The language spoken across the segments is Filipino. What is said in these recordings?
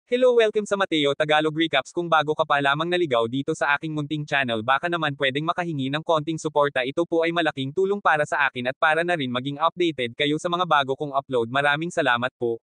Hello, welcome sa Mateo Tagalog Recaps. Kung bago ka pa lamang naligaw dito sa aking munting channel, baka naman pwedeng makahingi ng konting suporta. Ito po ay malaking tulong para sa akin at para na rin maging updated kayo sa mga bago kong upload. Maraming salamat po.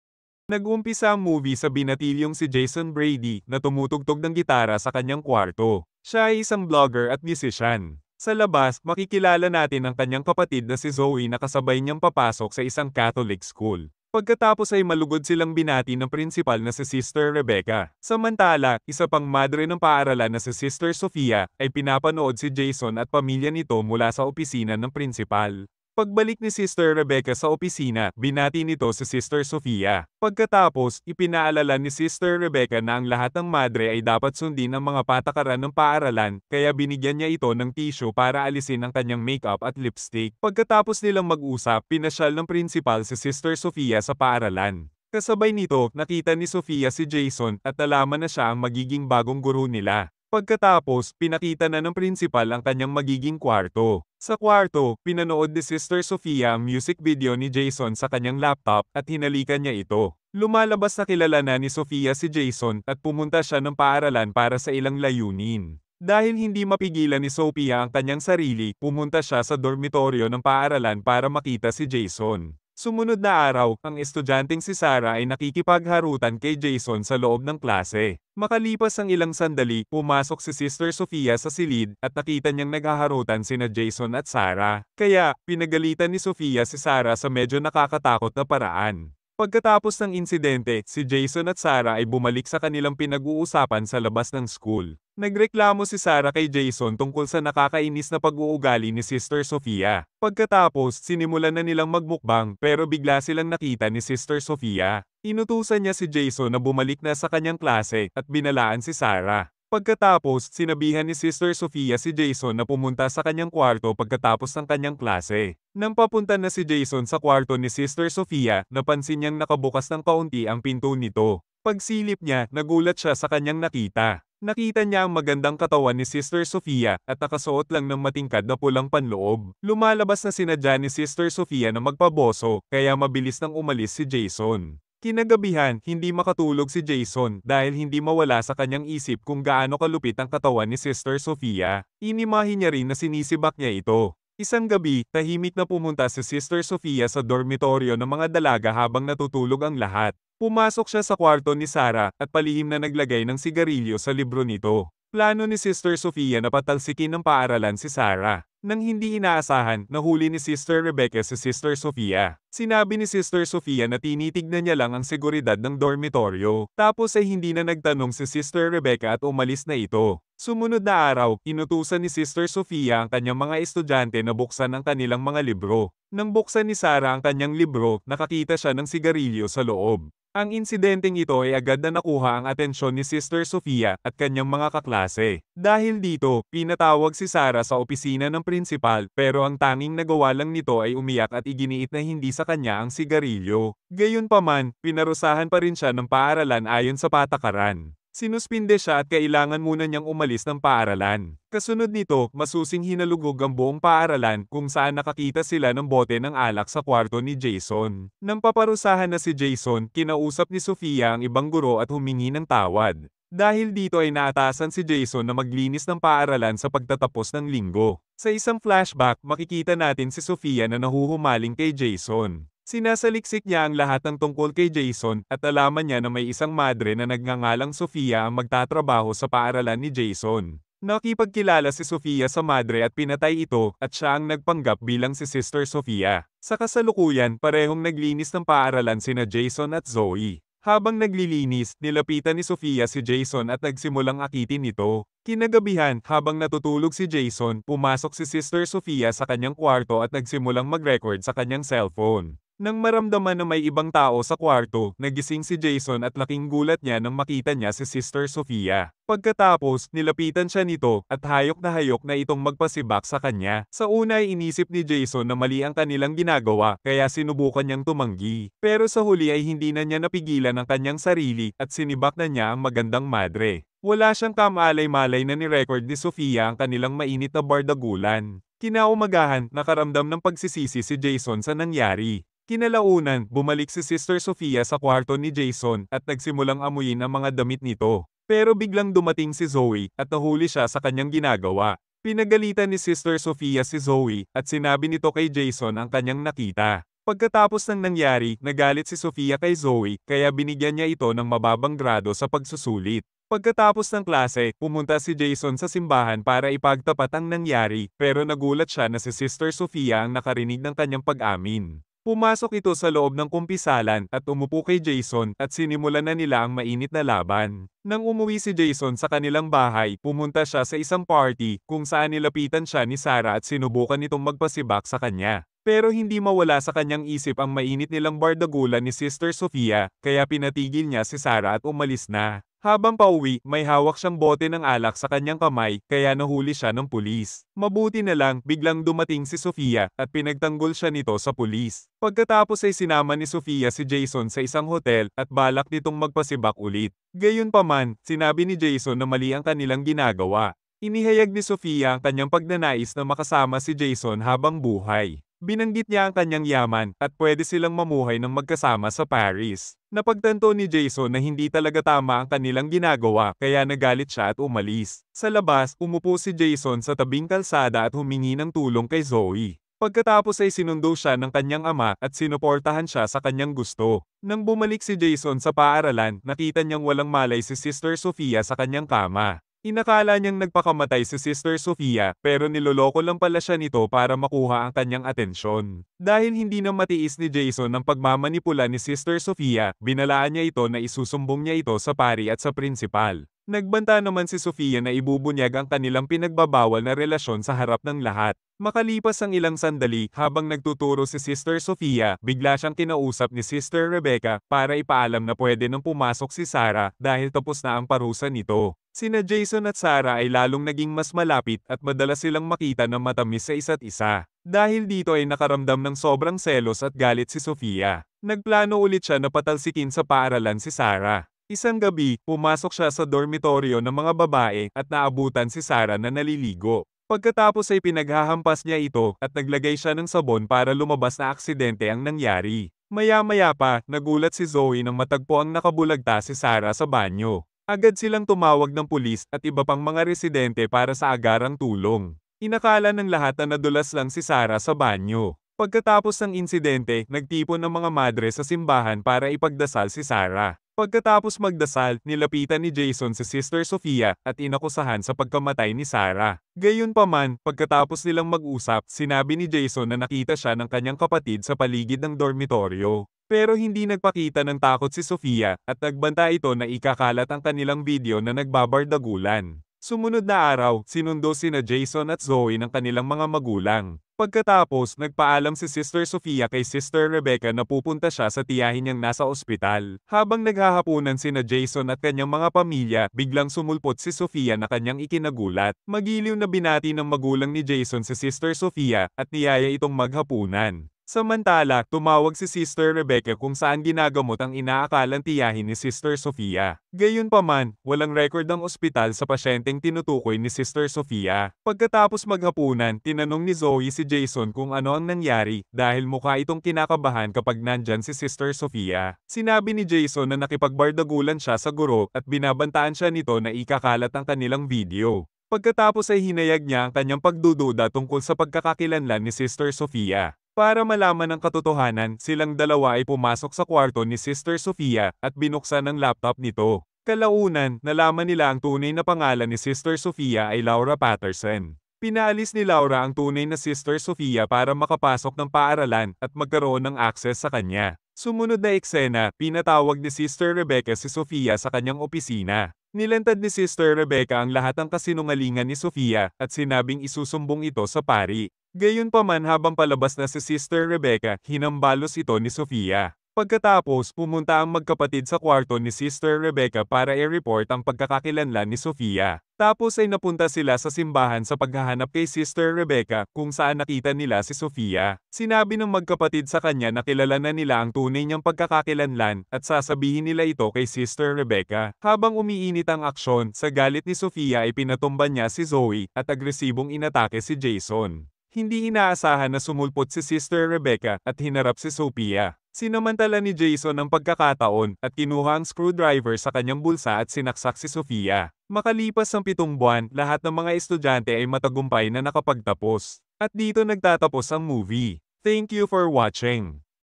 Nag-umpisa ang movie sa binatilyong si Jason Brady na tumutugtog ng gitara sa kanyang kwarto. Siya ay isang vlogger at musician. Sa labas, makikilala natin ang kanyang kapatid na si Zoe na kasabay niyang papasok sa isang Catholic school. Pagkatapos ay malugod silang binati ng principal na si Sister Rebecca. Samantala, isa pang madre ng paaralan na si Sister Sofia ay pinapanood si Jason at pamilya nito mula sa opisina ng principal. Pagbalik ni Sister Rebecca sa opisina, binati nito si Sister Sofia. Pagkatapos, ipinaalala ni Sister Rebecca na ang lahat ng madre ay dapat sundin ang mga patakaran ng paaralan, kaya binigyan niya ito ng tissue para alisin ang kanyang makeup at lipstick. Pagkatapos nilang mag-usap, pinasyal ng principal si Sister Sofia sa paaralan. Kasabay nito, nakita ni Sofia si Jason at nalaman na siya ang magiging bagong guro nila. Pagkatapos, pinakita na ng principal ang kanyang magiging kwarto. Sa kwarto, pinanood ni Sister Sofia ang music video ni Jason sa kanyang laptop at hinalikan niya ito. Lumalabas na kilala na ni Sofia si Jason at pumunta siya ng paaralan para sa ilang layunin. Dahil hindi mapigilan ni Sofia ang kanyang sarili, pumunta siya sa dormitoryo ng paaralan para makita si Jason. Sumunod na araw, ang estudyanteng si Sarah ay nakikipagharutan kay Jason sa loob ng klase. Makalipas ang ilang sandali, pumasok si Sister Sofia sa silid at nakita niyang naghaharutan sina Jason at Sarah. Kaya, pinagalitan ni Sofia si Sarah sa medyo nakakatakot na paraan. Pagkatapos ng insidente, si Jason at Sarah ay bumalik sa kanilang pinag-uusapan sa labas ng school. Nagreklamo si Sarah kay Jason tungkol sa nakakainis na pag-uugali ni Sister Sofia. Pagkatapos, sinimulan na nilang magmukbang pero bigla silang nakita ni Sister Sofia. Inutusan niya si Jason na bumalik na sa kanyang klase at binalaan si Sarah. Pagkatapos, sinabihan ni Sister Sofia si Jason na pumunta sa kanyang kwarto pagkatapos ng kanyang klase. Nang papunta na si Jason sa kwarto ni Sister Sofia, napansin niyang nakabukas ng kaunti ang pinto nito. Pagsilip niya, nagulat siya sa kanyang nakita. Nakita niya ang magandang katawan ni Sister Sofia at nakasuot lang ng matingkad na pulang panloob. Lumalabas na sinadya ni Sister Sofia na magpaboso, kaya mabilis nang umalis si Jason. Kinagabihan, hindi makatulog si Jason dahil hindi mawala sa kanyang isip kung gaano kalupit ang katawan ni Sister Sofia. Inimahin niya rin na sinisibak niya ito. Isang gabi, tahimik na pumunta si Sister Sofia sa dormitoryo ng mga dalaga habang natutulog ang lahat. Pumasok siya sa kwarto ni Sarah at palihim na naglagay ng sigarilyo sa libro nito. Plano ni Sister Sofia na patalsikin ng paaralan si Sarah. Nang hindi inaasahan, nahuli ni Sister Rebecca si Sister Sofia. Sinabi ni Sister Sofia na tinitignan niya lang ang seguridad ng dormitoryo. Tapos ay hindi na nagtanong si Sister Rebecca at umalis na ito. Sumunod na araw, inutusan ni Sister Sofia ang kanyang mga estudyante na buksan ang kanilang mga libro. Nang buksan ni Sarah ang kanyang libro, nakakita siya ng sigarilyo sa loob. Ang insidenteng ito ay agad na nakuha ang atensyon ni Sister Sofia at kanyang mga kaklase. Dahil dito, pinatawag si Sarah sa opisina ng principal pero ang tanging nagawa lang nito ay umiyak at iginiit na hindi sa kanya ang sigarilyo. Gayunpaman, pinarusahan pa rin siya ng paaralan ayon sa patakaran. Sinuspinde siya at kailangan muna niyang umalis ng paaralan. Kasunod nito, masusing hinalugog ang buong paaralan kung saan nakakita sila ng bote ng alak sa kwarto ni Jason. Nang paparusahan na si Jason, kinausap ni Sofia ang ibang guro at humingi ng tawad. Dahil dito ay naatasan si Jason na maglinis ng paaralan sa pagtatapos ng linggo. Sa isang flashback, makikita natin si Sofia na nahuhumaling kay Jason. Sinasaliksik niya ang lahat ng tungkol kay Jason at alaman niya na may isang madre na nagngangalang Sofia ang magtatrabaho sa paaralan ni Jason. Nakipagkilala si Sofia sa madre at pinatay ito at siya ang nagpanggap bilang si Sister Sofia. Sa kasalukuyan, parehong naglinis ng paaralan sina Jason at Zoe. Habang naglilinis, nilapitan ni Sofia si Jason at nagsimulang akitin ito. Kinagabihan, habang natutulog si Jason, pumasok si Sister Sofia sa kanyang kwarto at nagsimulang mag-record sa kanyang cellphone. Nang maramdaman na may ibang tao sa kwarto, nagising si Jason at laking gulat niya nang makita niya si Sister Sofia. Pagkatapos, nilapitan siya nito at hayok na itong magpasibak sa kanya. Sa una ay inisip ni Jason na mali ang kanilang ginagawa kaya sinubukan niyang tumanggi. Pero sa huli ay hindi na niya napigilan ang kanyang sarili at sinibak na niya ang magandang madre. Wala siyang kamalay-malay na ni-record ni Sofia ang kanilang mainit na bardagulan. Kinaumagahan, nakaramdam ng pagsisisi si Jason sa nangyari. Kinalaunan, bumalik si Sister Sofia sa kwarto ni Jason at nagsimulang amuyin ang mga damit nito. Pero biglang dumating si Zoe at nahuli siya sa kanyang ginagawa. Pinagalitan ni Sister Sofia si Zoe at sinabi nito kay Jason ang kanyang nakita. Pagkatapos ng nangyari, nagalit si Sofia kay Zoe kaya binigyan niya ito ng mababang grado sa pagsusulit. Pagkatapos ng klase, pumunta si Jason sa simbahan para ipagtapat ang nangyari pero nagulat siya na si Sister Sofia ang nakarinig ng kanyang pag-amin. Pumasok ito sa loob ng kumpisalan at umupo kay Jason at sinimulan na nila ang mainit na laban. Nang umuwi si Jason sa kanilang bahay, pumunta siya sa isang party kung saan nilapitan siya ni Sarah at sinubukan nitong magpasibak sa kanya. Pero hindi mawala sa kanyang isip ang mainit nilang bardagulan ni Sister Sofia, kaya pinatigil niya si Sarah at umalis na. Habang pauwi, may hawak siyang bote ng alak sa kanyang kamay, kaya nahuli siya ng pulis. Mabuti na lang, biglang dumating si Sofia at pinagtanggol siya nito sa pulis. Pagkatapos ay sinama ni Sofia si Jason sa isang hotel at balak nitong magpasibak ulit. Gayunpaman, sinabi ni Jason na mali ang kanilang ginagawa. Inihayag ni Sofia ang kanyang pagnanais na makasama si Jason habang buhay. Binanggit niya ang kanyang yaman at pwede silang mamuhay ng magkasama sa Paris. Napagtanto ni Jason na hindi talaga tama ang kanilang ginagawa kaya nagalit siya at umalis. Sa labas, umupo si Jason sa tabing kalsada at humingi ng tulong kay Zoe. Pagkatapos ay sinundo siya ng kanyang ama at sinuportahan siya sa kanyang gusto. Nang bumalik si Jason sa paaralan, nakita niyang walang malay si Sister Sofia sa kanyang kama. Inakala niyang nagpakamatay si Sister Sofia pero niloloko lang pala siya nito para makuha ang kanyang atensyon. Dahil hindi na matiis ni Jason ang pagmamanipula ni Sister Sofia, binalaan niya ito na isusumbong niya ito sa pari at sa prinsipal. Nagbanta naman si Sofia na ibubunyag ang kanilang pinagbabawal na relasyon sa harap ng lahat. Makalipas ang ilang sandali, habang nagtuturo si Sister Sofia, bigla siyang kinausap ni Sister Rebecca para ipaalam na pwede nang pumasok si Sarah dahil tapos na ang parusa nito. Sina Jason at Sarah ay lalong naging mas malapit at madalas silang makita na matamis sa isa't isa. Dahil dito ay nakaramdam ng sobrang selos at galit si Sofia. Nagplano ulit siya na patalsikin sa paaralan si Sarah. Isang gabi, pumasok siya sa dormitoryo ng mga babae at naabutan si Sarah na naliligo. Pagkatapos ay pinaghahampas niya ito at naglagay siya ng sabon para lumabas na aksidente ang nangyari. Maya-maya pa, nagulat si Zoe nang matagpo ang nakabulagta si Sarah sa banyo. Agad silang tumawag ng pulis at iba pang mga residente para sa agarang tulong. Inakala ng lahat na nadulas lang si Sarah sa banyo. Pagkatapos ng insidente, nagtipon ng mga madre sa simbahan para ipagdasal si Sarah. Pagkatapos magdasal, nilapitan ni Jason si Sister Sofia at inakusahan sa pagkamatay ni Sarah. Gayunpaman, pagkatapos nilang mag-usap, sinabi ni Jason na nakita siya ng kanyang kapatid sa paligid ng dormitoryo. Pero hindi nagpakita ng takot si Sofia at nagbanta ito na ikakalat ang kanilang video na nagbabardagulan. Sumunod na araw, sinundo sina Jason at Zoe ng kanilang mga magulang. Pagkatapos, nagpaalam si Sister Sofia kay Sister Rebecca na pupunta siya sa tiyahin niyang nasa ospital. Habang naghahapunan sina Jason at kanyang mga pamilya, biglang sumulpot si Sofia na kanyang ikinagulat. Magiliw na binati ng magulang ni Jason si Sister Sofia at niyaya itong maghapunan. Samantala, tumawag si Sister Rebecca kung saan ginagamot ang inaakalang tiyahin ni Sister Sofia. Gayunpaman, walang record ang ospital sa pasyenteng tinutukoy ni Sister Sofia. Pagkatapos maghapunan, tinanong ni Zoe si Jason kung ano ang nangyari dahil mukha itong kinakabahan kapag nandyan si Sister Sofia. Sinabi ni Jason na nakipagbardagulan siya sa guro at binabantaan siya nito na ikakalat ang kanilang video. Pagkatapos ay hinayag niya ang kanyang pagdududa tungkol sa pagkakakilanlan ni Sister Sofia. Para malaman ang katotohanan, silang dalawa ay pumasok sa kwarto ni Sister Sofia at binuksan ang laptop nito. Kalaunan, nalaman nila ang tunay na pangalan ni Sister Sofia ay Laura Patterson. Pinaalis ni Laura ang tunay na Sister Sofia para makapasok ng paaralan at magkaroon ng access sa kanya. Sumunod na eksena, pinatawag ni Sister Rebecca si Sofia sa kanyang opisina. Nilantad ni Sister Rebecca ang lahat ng kasinungalingan ni Sofia at sinabing isusumbong ito sa pari. Gayunpaman habang palabas na si Sister Rebecca, hinambalos ito ni Sofia. Pagkatapos, pumunta ang magkapatid sa kwarto ni Sister Rebecca para i-report ang pagkakakilanlan ni Sofia. Tapos ay napunta sila sa simbahan sa paghahanap kay Sister Rebecca kung saan nakita nila si Sofia. Sinabi ng magkapatid sa kanya na kilala na nila ang tunay niyang pagkakakilanlan at sasabihin nila ito kay Sister Rebecca. Habang umiinit ang aksyon, sa galit ni Sofia ay pinatumba niya si Zoe at agresibong inatake si Jason. Hindi inaasahan na sumulpot si Sister Rebecca at hinarap si Sophia. Sinamantala ni Jason ang pagkakataon at kinuha ang screwdriver sa kanyang bulsa at sinaksak si Sophia. Makalipas ang 7 buwan, lahat ng mga estudyante ay matagumpay na nakapagtapos. At dito nagtatapos ang movie. Thank you for watching.